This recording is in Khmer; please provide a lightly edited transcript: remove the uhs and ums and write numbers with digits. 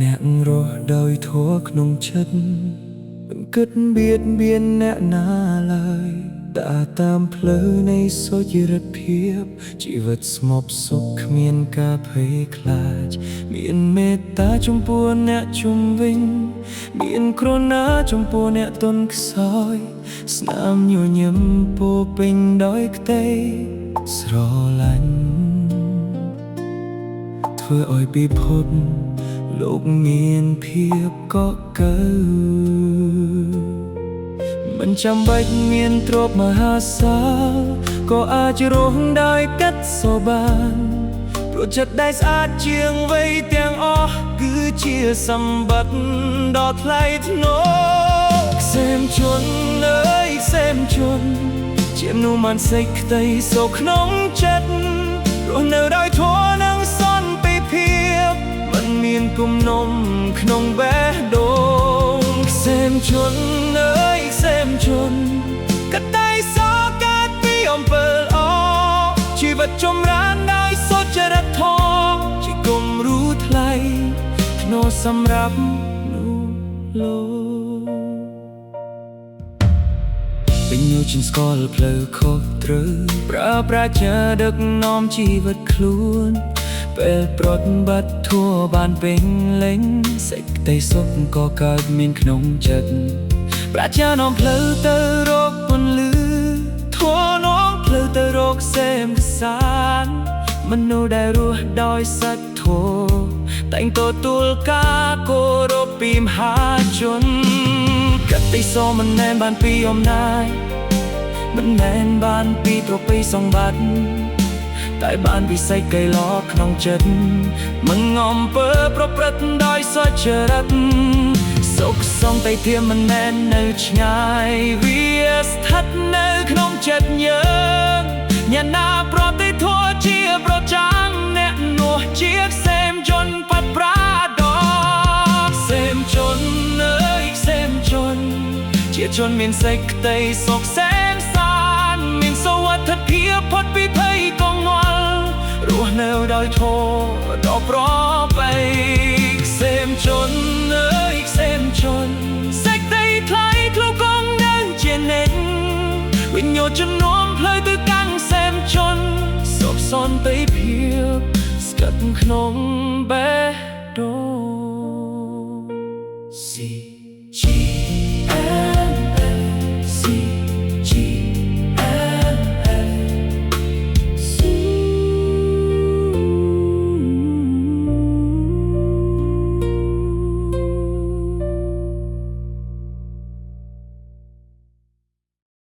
អ្នករស់ដោយធัวក្នុងចិត្តមិនគិតបៀតបៀនអ្នកណាឡើយតែតាមផ្លូវនៃសុចរិតភាពជីវិតស្ងប់សុខគ្មានការភ័យខ្លាចមានមេត្តាចំពោះអ្នកជុំវិញមានក្រណាចំពោះអ្នកទន់ខ្សោយស្នាមញញឹមពោពេញដោយក្តីស្រឡាញ់ធ្វើឲ្យពិភពលោកមានភាពកក់កើមិនចាំបាច់មានទ្រព្យមហាសាលក៏អាចរស់ដោយកាត់សោបានព្រោះចិត្តដែលស្អាតជាងវ័យទាំងអស់គឺជាសម្បត្តិដ៏ថ្លៃថ្នូរក្សេមជនអើយក្សេមជនជាមនុស្សមានសេចក្តីសុខក្នុងចិត្តរស់នៅដោយធម៌និងសន្តិភាពមិនមានគំនុំក្នុងបេះដូងក្សេមជនអើយក្សេមជនកតៃសោកើតពីអំពើល្អជីវិតចម្រើនដោយសុចរិតធម៌ជាគំរូថ្លៃថ្នូរសម្រាប់មនុស្សលោកពេញយកជាស្គាល់ផ្លូវខុសត្រូវប្រើប្រាជ្ញាដឹកនាំជីវិតខ្លួនពេលប្រតិបត្តិធัวបានពេញលេញសេចក្តីសុខក៏កើតមានក្នុងចិត្តប្រាជ្ញានាំផ្លូវទៅរកពន្លឺធัวនាំផ្លូវទៅរកសេមសានមនុស្សដែលរស់ដោយសត្វធัวតែងទទួលការគោរពពីមហាជនកតិសោមិនមែនបានពីអំណាចមិនមែនបានពីទ្រព្យសម្បត្តិតែបានពីសេចក្តីល្អក្នុងចិត្តមិនងំពើប្រព្រឹត្តដោយសុចរិតសុខសន្តិភាពមិនមែននៅឆ្ងាយវាស្ថិតនៅក្នុងចិត្តយើងញាណាប្រតិធัวជាប្រចាំអ្នកនោះជាក្សេមជនបត់ប្រាដកក្សេមជនអើយក្សេមជនជាជនមានសេចក្តីសុខសែនសានមានសុវត្ថិភាពផុតពីភ័យកង្វល់រស់នៅដោយធម៌ដ៏ប្រពៃក្សេមជនអើយក្សេមជនសេចក្តីថ្លៃធ្លុះគង់នៅជានិច្ចវិញ្ញាណជំនុំផ្លូវទៅកាន់ក្សេមជនសុខសន្តិភាពស្ថិតក្នុងបេះ